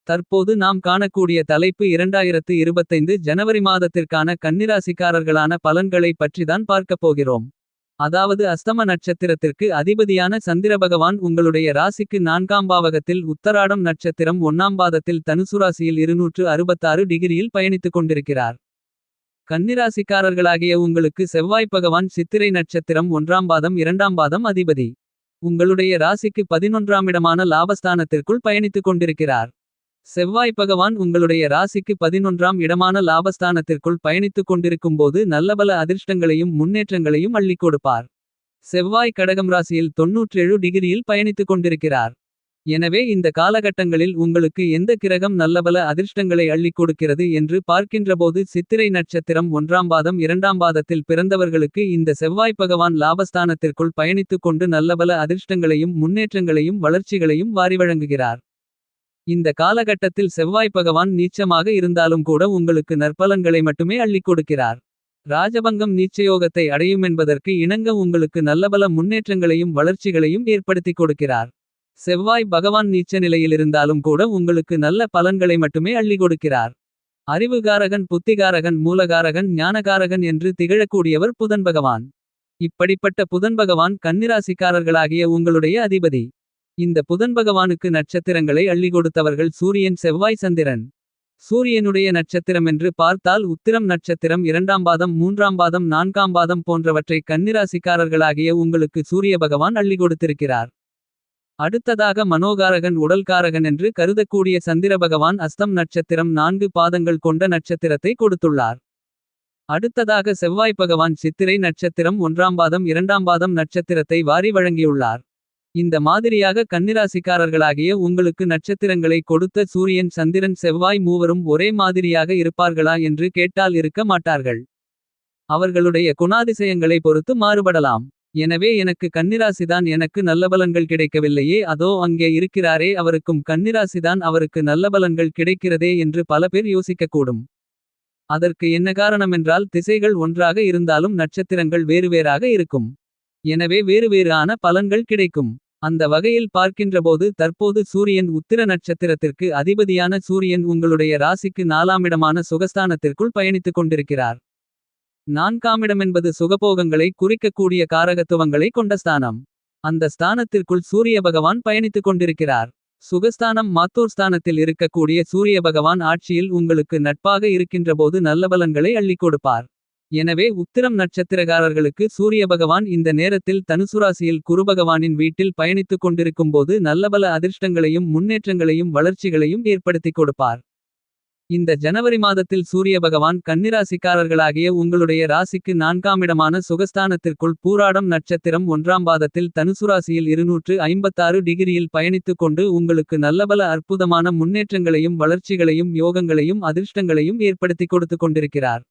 தற்போது நாம் காணக்கூடிய தலைப்பு 2025 ஜனவரி மாதத்திற்கான கன்னிராசிக்காரர்களான பலன்களை பற்றிதான் பார்க்கப் போகிறோம். அதாவது அஸ்தம நட்சத்திரத்திற்கு அதிபதியான சந்திரபகவான் உங்களுடைய ராசிக்கு 4ஆம் பாவகத்தில் உத்தராடம் நட்சத்திரம் 1ஆம் பாதத்தில் தனுசு ராசியில் 266 டிகிரியில் பயணித்துக் கொண்டிருக்கிறார். கன்னிராசிக்காரர்களாகிய உங்களுக்கு செவ்வாய் பகவான் சித்திரை நட்சத்திரம் 1ஆம் பாதம் 2ஆம் பாதம் அதிபதி. உங்களுடைய ராசிக்கு 11ஆம் இடமான லாபஸ்தானத்திற்குள் பயணித்துக் கொண்டிருக்கிறார். செவ்வாய் பகவான் உங்களுடைய ராசிக்கு 11ஆம் இடமான லாபஸ்தானத்திற்குள் பயணித்துக் கொண்டிருக்கும்போது நல்லபல அதிர்ஷ்டங்களையும் முன்னேற்றங்களையும் அள்ளிக் கொடுப்பார். செவ்வாய் கடகம் ராசியில் 97 டிகிரியில் பயணித்துக் கொண்டிருக்கிறார். எனவே இந்த காலகட்டங்களில் உங்களுக்கு எந்த கிரகம் நல்லபல அதிர்ஷ்டங்களை அள்ளிக் கொடுக்கிறது என்று பார்க்கின்றபோது சித்திரை நட்சத்திரம் 1ஆம் பாதம் 2ஆம் பாதத்தில் பிறந்தவர்களுக்கு இந்த செவ்வாய் பகவான் லாபஸ்தானத்திற்குள் பயணித்துக் கொண்டு நல்லபல அதிர்ஷ்டங்களையும் முன்னேற்றங்களையும் வளர்ச்சிகளையும் வாரி வழங்குகிறார். இந்த காலகட்டத்தில் செவ்வாய் பகவான் நீச்சமாக இருந்தாலும் கூட உங்களுக்கு நற்பலன்களை மட்டுமே அள்ளிக் கொடுக்கிறார். ராஜபங்கம் நீச்சயோகத்தை அடையும் என்பதற்கு இணங்க உங்களுக்கு நல்லபல முன்னேற்றங்களையும் வளர்ச்சிகளையும் ஏற்படுத்திக் கொடுக்கிறார். செவ்வாய் பகவான் நீச்ச நிலையிலிருந்தாலும் கூட உங்களுக்கு நல்ல பலன்களை மட்டுமே அள்ளிக் கொடுக்கிறார். அறிவுகாரகன் புத்திகாரகன் மூலகாரகன் ஞானகாரகன் என்று திகழக்கூடியவர் புதன் பகவான். இப்படிப்பட்ட புதன் பகவான் கன்னிராசிக்காரர்களாகிய உங்களுடைய அதிபதி. இந்த புதன் பகவானுக்கு நட்சத்திரங்களை அள்ளி கொடுத்தவர்கள் சூரியன் செவ்வாய் சந்திரன். சூரியனுடைய நட்சத்திரமென்று பார்த்தால் உத்திரம் நட்சத்திரம் 2ஆம் பாதம் 3ஆம் பாதம் 4ஆம் பாதம் போன்றவற்றை கன்னிராசிக்காரர்களாகிய உங்களுக்கு சூரிய பகவான் அள்ளி கொடுத்திருக்கிறார். அடுத்ததாக மனோகாரகன் உடல்காரகன் என்று கருதக்கூடிய சந்திர பகவான் அஸ்தம் நட்சத்திரம் 4 பாதங்கள் கொண்ட நட்சத்திரத்தை கொடுத்துள்ளார். அடுத்ததாக செவ்வாய் பகவான் சித்திரை நட்சத்திரம் 1ஆம் பாதம் 2ஆம் பாதம் நட்சத்திரத்தை வாரி வழங்கியுள்ளார். இந்த மாதிரியாக கன்னிராசிக்காரர்களாகிய உங்களுக்கு நட்சத்திரங்களை கொடுத்த சூரியன் சந்திரன் செவ்வாய் மூவரும் ஒரே மாதிரியாக இருப்பார்களா என்று கேட்டால் இருக்க மாட்டார்கள். அவர்களுடைய குணாதிசயங்களை பொறுத்து மாறுபடலாம். எனவே எனக்கு கன்னிராசிதான் எனக்கு நல்லபலன்கள் கிடைக்கவில்லையே அதோ அங்கே இருக்கிறாரே அவருக்கும் கன்னிராசிதான் அவருக்கு நல்லபலன்கள் கிடைக்கிறதே என்று பல பேர் யோசிக்கக்கூடும். அதற்கு என்ன காரணமென்றால் திசைகள் ஒன்றாக இருந்தாலும் நட்சத்திரங்கள் வேறுவேறாக இருக்கும். எனவே வேறு ஆன பலன்கள் கிடைக்கும். அந்த வகையில் பார்க்கின்றபோது தற்போது சூரியன் உத்திர நட்சத்திரத்திற்கு அதிபதியான சூரியன் உங்களுடைய ராசிக்கு 4ஆம் இடமான சுகஸ்தானத்திற்குள் பயணித்துக் கொண்டிருக்கிறார். 4ஆம் இடமென்பது சுகபோகங்களை குறிக்கக்கூடிய காரகத்துவங்களை கொண்ட ஸ்தானம். அந்த ஸ்தானத்திற்குள் சூரிய பகவான் பயணித்துக் கொண்டிருக்கிறார். சுகஸ்தானம் மாத்தூர் ஸ்தானத்தில் இருக்கக்கூடிய சூரிய பகவான் ஆட்சியில் உங்களுக்கு நட்பாக இருக்கின்றபோது நல்லபலன்களை அள்ளிக் கொடுப்பார். எனவே உத்திரம் நட்சத்திரக்காரர்களுக்கு சூரிய பகவான் இந்த நேரத்தில் தனுசுராசியில் குருபகவானின் வீட்டில் பயணித்துக் கொண்டிருக்கும்போது நல்லபல அதிர்ஷ்டங்களையும் முன்னேற்றங்களையும் வளர்ச்சிகளையும் ஏற்படுத்திக் கொடுப்பார். இந்த ஜனவரி மாதத்தில் சூரிய பகவான் கன்னிராசிக்காரர்களாகிய உங்களுடைய ராசிக்கு 4ஆம் இடமான சுகஸ்தானத்திற்குள் பூராடம் நட்சத்திரம் 1ஆம் பாதத்தில் தனுசுராசியில் 256 டிகிரியில் பயணித்துக் கொண்டு உங்களுக்கு நல்லபல அற்புதமான முன்னேற்றங்களையும் வளர்ச்சிகளையும் யோகங்களையும் அதிர்ஷ்டங்களையும் ஏற்படுத்திக் கொடுத்து கொண்டிருக்கிறார்.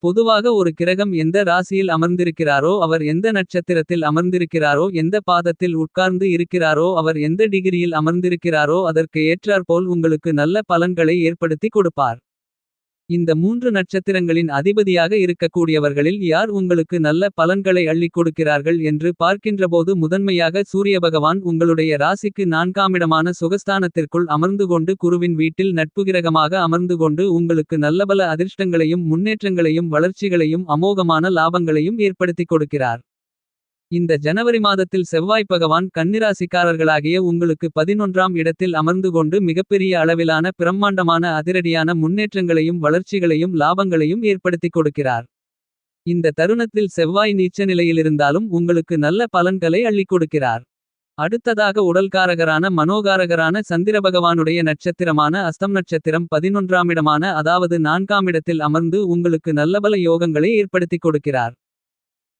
பொதுவாக ஒரு கிரகம் எந்த ராசியில் அமர்ந்திருக்கிறாரோ அவர் எந்த நட்சத்திரத்தில் அமர்ந்திருக்கிறாரோ எந்த பாதத்தில் உட்கார்ந்து இருக்கிறாரோ அவர் எந்த டிகிரியில் அமர்ந்திருக்கிறாரோ அதற்கு ஏற்றாற்போல் உங்களுக்கு நல்ல பலன்களை ஏற்படுத்தி கொடுப்பார். இந்த 3 நட்சத்திரங்களின் அதிபதியாக இருக்கக்கூடியவர்களில் யார் உங்களுக்கு நல்ல பலன்களை அள்ளிக் கொடுக்கிறார்கள் என்று பார்க்கின்றபோது முதன்மையாக சூரிய பகவான் உங்களுடைய ராசிக்கு 4ஆம் இடமான சுகஸ்தானத்திற்குள் அமர்ந்து கொண்டு குருவின் வீட்டில் நட்புகிரகமாக அமர்ந்து கொண்டு உங்களுக்கு நல்லபல அதிர்ஷ்டங்களையும் முன்னேற்றங்களையும் வளர்ச்சிகளையும் அமோகமான லாபங்களையும் ஏற்படுத்திக் கொடுக்கிறார். இந்த ஜனவரி மாதத்தில் செவ்வாய் பகவான் கன்னிராசிக்காரர்களாகிய உங்களுக்கு 11ஆம் இடத்தில் அமர்ந்து கொண்டு மிகப்பெரிய அளவிலான பிரம்மாண்டமான அதிரடியான முன்னேற்றங்களையும் வளர்ச்சிகளையும் லாபங்களையும் ஏற்படுத்திக் கொடுக்கிறார். இந்த தருணத்தில் செவ்வாய் நீச்ச நிலையிலிருந்தாலும் உங்களுக்கு நல்ல பலன்களை அள்ளிக் கொடுக்கிறார். அடுத்ததாக உடல்காரகரான மனோகாரகரான சந்திர பகவானுடைய நட்சத்திரமான அஸ்தம் நட்சத்திரம் 11ஆம் இடமான அதாவது 4ஆம் இடத்தில் அமர்ந்து உங்களுக்கு நல்லபல யோகங்களை ஏற்படுத்திக் கொடுக்கிறார்.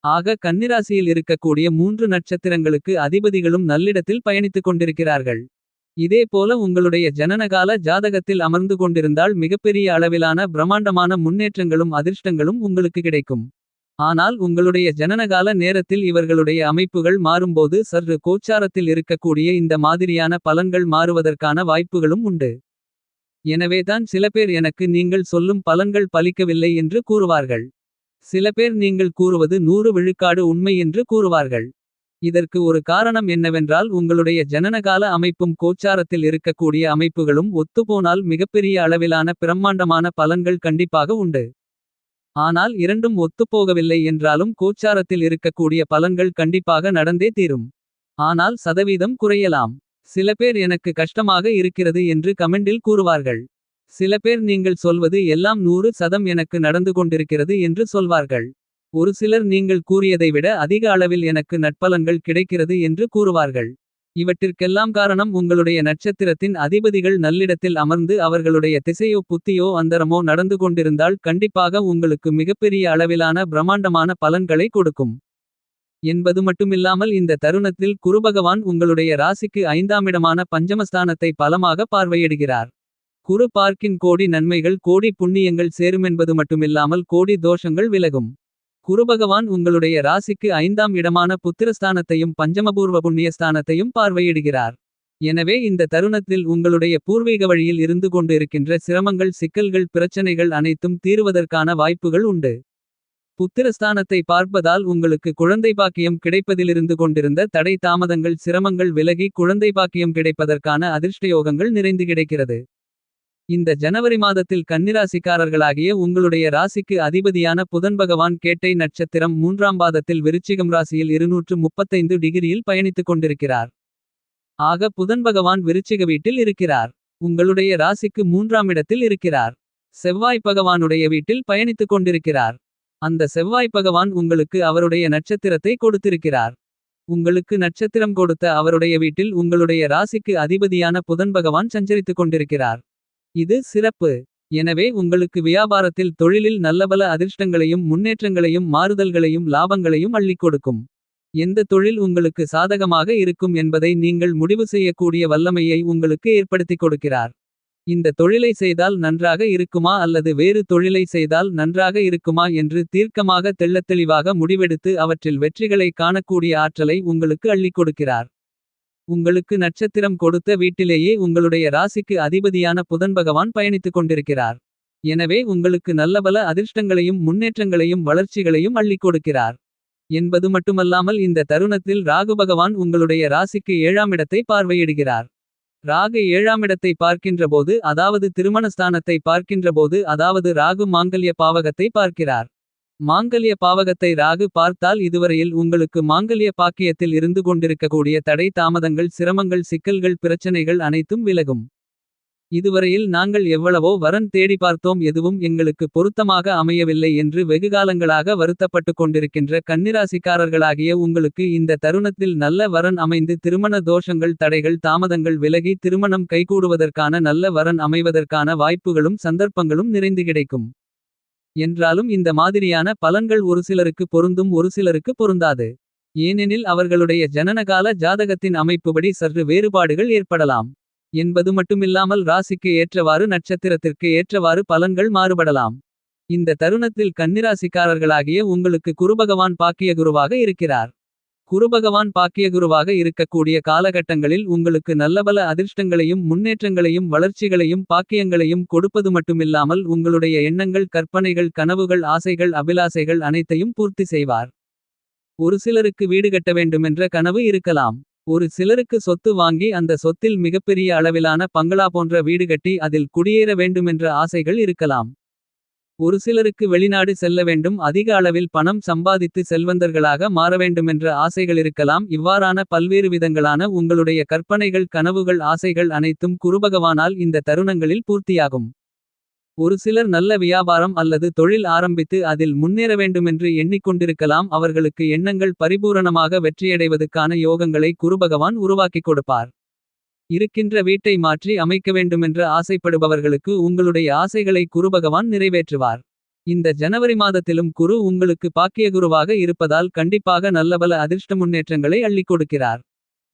ஆக கன்னிராசியில் இருக்கக்கூடிய 3 நட்சத்திரங்களுக்கு அதிபதிகளும் நல்லிடத்தில் பயணித்துக் கொண்டிருக்கிறார்கள். இதேபோல உங்களுடைய ஜனனகால ஜாதகத்தில் அமர்ந்து கொண்டிருந்தால் மிகப்பெரிய அளவிலான பிரம்மாண்டமான முன்னேற்றங்களும் அதிர்ஷ்டங்களும் உங்களுக்கு கிடைக்கும். ஆனால் உங்களுடைய ஜனனகால நேரத்தில் இவர்களுடைய அமைப்புகள் மாறும்போது சற்று கோச்சாரத்தில் இருக்கக்கூடிய இந்த மாதிரியான பலன்கள் மாறுவதற்கான வாய்ப்புகளும் உண்டு. எனவேதான் சில பேர் எனக்கு நீங்கள் சொல்லும் பலன்கள் பலிக்கவில்லை என்று கூறுவார்கள். சில பேர் நீங்கள் கூறுவது 100 விழுக்காடு உண்மை என்று கூறுவார்கள். இதற்கு ஒரு காரணம் என்னவென்றால் உங்களுடைய ஜனனகால அமைப்பும் கோச்சாரத்தில் இருக்கக்கூடிய அமைப்புகளும் ஒத்துப்போனால் மிகப்பெரிய அளவிலான பிரம்மாண்டமான பலன்கள் கண்டிப்பாக உண்டு. ஆனால் இரண்டும் ஒத்துப்போகவில்லை என்றாலும் கோச்சாரத்தில் இருக்கக்கூடிய பலன்கள் கண்டிப்பாக நடந்தே தீரும். ஆனால் சதவீதம் குறையலாம். சில பேர் எனக்கு கஷ்டமாக இருக்கிறது என்று கமெண்டில் கூறுவார்கள். சில பேர் நீங்கள் சொல்வது எல்லாம் 100% எனக்கு நடந்து கொண்டிருக்கிறது என்று சொல்வார்கள். ஒரு சிலர் நீங்கள் கூறியதை விட அதிக அளவில் எனக்கு நற்பலன்கள் கிடைக்கிறது என்று கூறுவார்கள். இவற்றிற்கெல்லாம் காரணம் உங்களுடைய நட்சத்திரத்தின் அதிபதிகள் நல்லிடத்தில் அமர்ந்து அவர்களுடைய திசையோ புத்தியோ அந்தரமோ நடந்து கொண்டிருந்தால் கண்டிப்பாக உங்களுக்கு மிகப்பெரிய அளவிலான பிரம்மாண்டமான பலன்களை கொடுக்கும். என்பது மட்டுமில்லாமல் இந்த தருணத்தில் குருபகவான் உங்களுடைய ராசிக்கு 5ஆம் இடமான பஞ்சமஸ்தானத்தை பலமாக பார்வையிடுகிறார். குரு பார்க்கின் கோடி நன்மைகள் கோடி புண்ணியங்கள் சேருமென்பது மட்டுமில்லாமல் கோடி தோஷங்கள் விலகும். குருபகவான் உங்களுடைய ராசிக்கு 5ஆம் இடமான புத்திரஸ்தானத்தையும் பஞ்சமபூர்வ புண்ணியஸ்தானத்தையும் பார்வையிடுகிறார். எனவே இந்த தருணத்தில் உங்களுடைய பூர்வீக வழியில் இருந்து கொண்டு இருக்கின்ற சிரமங்கள் சிக்கல்கள் பிரச்சனைகள் அனைத்தும் தீருவதற்கான வாய்ப்புகள் உண்டு. புத்திரஸ்தானத்தை பார்ப்பதால் உங்களுக்கு குழந்தை பாக்கியம் கிடைப்பதிலிருந்து கொண்டிருந்த தடை தாமதங்கள் சிரமங்கள் விலகி குழந்தை பாக்கியம் கிடைப்பதற்கான அதிர்ஷ்டயோகங்கள் நிறைந்து கிடைக்கிறது. இந்த ஜனவரி மாதத்தில் கன்னிராசிக்காரர்களாகிய உங்களுடைய ராசிக்கு அதிபதியான புதன் பகவான் கேட்டை நட்சத்திரம் 3ஆம் பாதத்தில் விருச்சிகம் ராசியில் 235 டிகிரியில் பயணித்துக் கொண்டிருக்கிறார். ஆக புதன் பகவான் விருச்சிக வீட்டில் இருக்கிறார். உங்களுடைய ராசிக்கு 3ஆம் இடத்தில் இருக்கிறார். செவ்வாய் பகவானுடைய வீட்டில் பயணித்துக் கொண்டிருக்கிறார். அந்த செவ்வாய் பகவான் உங்களுக்கு அவருடைய நட்சத்திரத்தை கொடுத்திருக்கிறார். உங்களுக்கு நட்சத்திரம் கொடுத்த அவருடைய வீட்டில் உங்களுடைய ராசிக்கு அதிபதியான புதன் பகவான் சஞ்சரித்துக் கொண்டிருக்கிறார். இது சிறப்பு. எனவே உங்களுக்கு வியாபாரத்தில் தொழிலில் நல்லபல அதிர்ஷ்டங்களையும் முன்னேற்றங்களையும் மாறுதல்களையும் லாபங்களையும் அள்ளிக் கொடுக்கும். எந்த தொழில் உங்களுக்கு சாதகமாக இருக்கும் என்பதை நீங்கள் முடிவு செய்யக்கூடிய வல்லமையை உங்களுக்கு ஏற்படுத்திக் கொடுக்கிறார். இந்த தொழிலை செய்தால் நன்றாக இருக்குமா அல்லது வேறு தொழிலை செய்தால் நன்றாக இருக்குமா என்று தீர்க்கமாக தெள்ளத்தெளிவாக முடிவெடுத்து அவற்றில் வெற்றிகளை காணக்கூடிய ஆற்றலை உங்களுக்கு அள்ளிக் கொடுக்கிறார். உங்களுக்கு நட்சத்திரம் கொடுத்த வீட்டிலேயே உங்களுடைய ராசிக்கு அதிபதியான புதன் பகவான் பயணித்துக் கொண்டிருக்கிறார். எனவே உங்களுக்கு நல்லபல அதிர்ஷ்டங்களையும் முன்னேற்றங்களையும் வளர்ச்சிகளையும் அள்ளிக் கொடுக்கிறார். என்பது மட்டுமல்லாமல் இந்த தருணத்தில் ராகு பகவான் உங்களுடைய ராசிக்கு 7ஆம் இடத்தை பார்வையிடுகிறார். ராகு 7ஆம் இடத்தை பார்க்கின்றபோது அதாவது திருமணஸ்தானத்தை பார்க்கின்றபோது அதாவது ராகு மாங்கல்ய பாவகத்தை பார்க்கிறார். மாங்கல்ய பாவகத்தை ராகு பார்த்தால் இதுவரையில் உங்களுக்கு மாங்கல்ய பாக்கியத்தில் இருந்து கொண்டிருக்கக்கூடிய தடை தாமதங்கள் சிரமங்கள் சிக்கல்கள் பிரச்சனைகள் அனைத்தும் விலகும். இதுவரையில் நாங்கள் எவ்வளவோ வரன் தேடி பார்த்தோம் எதுவும் எங்களுக்கு பொருத்தமாக அமையவில்லை என்று வெகுகாலங்களாக வருத்தப்பட்டு கொண்டிருக்கின்ற கன்னிராசிக்காரர்களாகிய உங்களுக்கு இந்த தருணத்தில் நல்ல வரன் அமைந்து திருமண தோஷங்கள் தடைகள் தாமதங்கள் விலகி திருமணம் கைகூடுவதற்கான நல்ல வரன் அமைவதற்கான வாய்ப்புகளும் சந்தர்ப்பங்களும் நிறைந்து கிடைக்கும். என்றாலும் இந்த மாதிரியான பலன்கள் ஒரு சிலருக்கு பொருந்தும் ஒரு சிலருக்கு பொருந்தாது. ஏனெனில் அவர்களுடைய ஜனனகால ஜாதகத்தின் அமைப்புபடி சற்று வேறுபாடுகள் ஏற்படலாம். என்பது மட்டுமில்லாமல் ராசிக்கு ஏற்றவாறு நட்சத்திரத்திற்கு ஏற்றவாறு பலன்கள் மாறுபடலாம். இந்த தருணத்தில் கன்னிராசிக்காரர்களாகிய உங்களுக்கு குருபகவான் பாக்கியகுருவாக இருக்கிறார். குருபகவான் பாக்கியகுருவாக இருக்கக்கூடிய காலகட்டங்களில் உங்களுக்கு நல்லபல அதிர்ஷ்டங்களையும் முன்னேற்றங்களையும் வளர்ச்சிகளையும் பாக்கியங்களையும் கொடுப்பது மட்டுமில்லாமல் உங்களுடைய எண்ணங்கள் கற்பனைகள் கனவுகள் ஆசைகள் அபிலாசைகள் அனைத்தையும் பூர்த்தி செய்வார். ஒரு சிலருக்கு வீடு கட்ட வேண்டுமென்ற கனவு இருக்கலாம். ஒரு சிலருக்கு சொத்து வாங்கி அந்த சொத்தில் மிகப்பெரிய அளவிலான பங்களா போன்ற வீடு கட்டி அதில் குடியேற வேண்டுமென்ற ஆசைகள் இருக்கலாம். ஒரு சிலருக்கு வெளிநாடு செல்ல வேண்டும் அதிக அளவில் பணம் சம்பாதித்து செல்வந்தர்களாக மாற வேண்டுமென்ற ஆசைகள் இருக்கலாம். இவ்வாறான பல்வேறு விதங்களான உங்களுடைய கற்பனைகள் கனவுகள் ஆசைகள் அனைத்தும் குருபகவானால் இந்த தருணங்களில் பூர்த்தியாகும். ஒரு சிலர் நல்ல வியாபாரம் அல்லது தொழில் ஆரம்பித்து அதில் முன்னேற வேண்டுமென்று எண்ணிக்கொண்டிருக்கலாம். அவர்களுக்கு எண்ணங்கள் பரிபூரணமாக வெற்றியடைவதற்கான யோகங்களை குருபகவான் உருவாக்கிக் கொடுப்பார். இருக்கின்ற வீட்டை மாற்றி அமைக்க வேண்டுமென்று ஆசைப்படுபவர்களுக்கு உங்களுடைய ஆசைகளை குருபகவான் நிறைவேற்றுவார். இந்த ஜனவரி மாதத்திலும் குரு உங்களுக்கு பாக்கியகுருவாக இருப்பதால் கண்டிப்பாக நல்லபல அதிர்ஷ்ட முன்னேற்றங்களை அள்ளிக் கொடுக்கிறார்.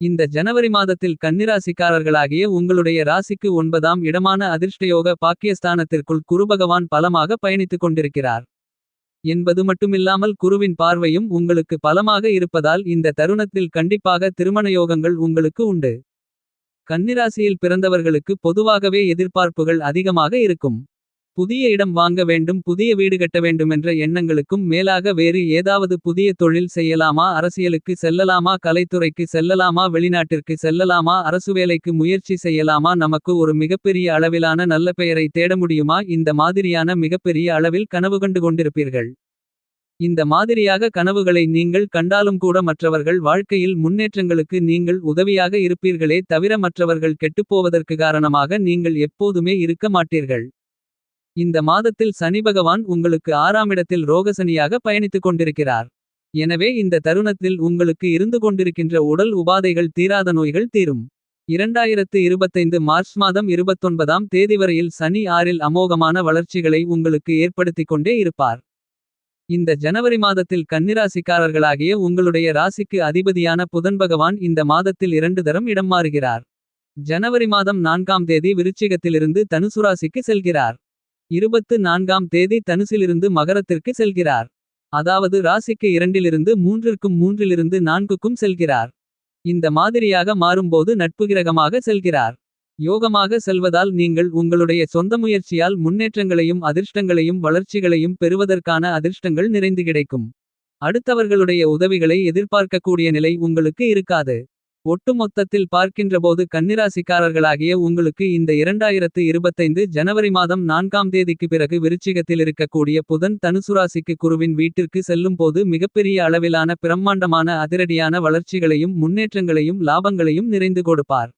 இந்த ஜனவரி மாதத்தில் கன்னிராசிக்காரர்களாகிய உங்களுடைய ராசிக்கு 9ஆம் இடமான அதிர்ஷ்டயோக பாக்கியஸ்தானத்திற்குள் குருபகவான் பலமாக பயணித்துக் கொண்டிருக்கிறார். என்பது மட்டுமில்லாமல் குருவின் பார்வையும் உங்களுக்கு பலமாக இருப்பதால் இந்த தருணத்தில் கண்டிப்பாக திருமண யோகங்கள் உங்களுக்கு உண்டு. கன்னிராசியில் பிறந்தவர்களுக்கு பொதுவாகவே எதிர்பார்ப்புகள் அதிகமாக இருக்கும். புதிய இடம் வாங்க வேண்டும், புதிய வீடு கட்ட வேண்டுமென்ற எண்ணங்களுக்கும் மேலாக வேறு ஏதாவது புதிய தொழில் செய்யலாமா, அரசியலுக்கு செல்லலாமா, கலைத்துறைக்கு செல்லலாமா, வெளிநாட்டிற்கு செல்லலாமா, அரசுவேலைக்கு முயற்சி செய்யலாமா, நமக்கு ஒரு மிகப்பெரிய அளவிலான நல்ல பெயரை தேட முடியுமா, இந்த மாதிரியான மிகப்பெரிய அளவில் கனவு கண்டு கொண்டிருப்பீர்கள். இந்த மாதிரியாக கனவுகளை நீங்கள் கண்டாலும் கூட மற்றவர்கள் வாழ்க்கையில் முன்னேற்றங்களுக்கு நீங்கள் உதவியாக இருப்பீர்களே தவிர மற்றவர்கள் கெட்டுப்போவதற்கு காரணமாக நீங்கள் எப்போதுமே இருக்க மாட்டீர்கள். இந்த மாதத்தில் சனிபகவான் உங்களுக்கு 6ஆமிடத்தில் ரோகசனியாக பயணித்துக் கொண்டிருக்கிறார். எனவே இந்த தருணத்தில் உங்களுக்கு இருந்து கொண்டிருக்கின்ற உடல் உபாதைகள் தீராத நோய்கள் தீரும். 2025 மார்ச் மாதம் 29ஆம் தேதி வரையில் சனி 6இல் அமோகமான வளர்ச்சிகளை உங்களுக்கு ஏற்படுத்திக் கொண்டே இருப்பார். இந்த ஜனவரி மாதத்தில் கன்னிராசிக்காரர்களாகிய உங்களுடைய ராசிக்கு அதிபதியான புதன் பகவான் இந்த மாதத்தில் 2 தரம் இடம் மாறுகிறார். ஜனவரி மாதம் 4ஆம் தேதி விருச்சிகத்திலிருந்து தனுசு ராசிக்கு செல்கிறார். 24ஆம் தேதி தனுசிலிருந்து மகரத்திற்கு செல்கிறார். அதாவது ராசிக்கு 2இலிருந்து 3ற்கும் 3இலிருந்து 4க்கும் செல்கிறார். இந்த மாதிரியாக மாறும்போது நட்பு கிரகமாக செல்கிறார். யோகமாக செல்வதால் நீங்கள் உங்களுடைய சொந்த முயற்சியால் முன்னேற்றங்களையும் அதிர்ஷ்டங்களையும் வளர்ச்சிகளையும் பெறுவதற்கான அதிர்ஷ்டங்கள் நிறைந்து கிடைக்கும். அடுத்தவர்களுடைய உதவிகளை எதிர்பார்க்கக்கூடிய நிலை உங்களுக்கு இருக்காது. ஒட்டுமொத்தத்தில் பார்க்கின்றபோது கன்னிராசிக்காரர்களாகிய உங்களுக்கு இந்த 2025 ஜனவரி மாதம் 4ஆம் தேதிக்கு பிறகு விருச்சிகத்தில் இருக்கக்கூடிய புதன் தனுசு ராசிக்கு குருவின் வீட்டிற்கு செல்லும் போது மிகப்பெரிய அளவிலான பிரம்மாண்டமான அதிரடியான வளர்ச்சிகளையும் முன்னேற்றங்களையும் லாபங்களையும் நிறைந்து கொடுப்பார்.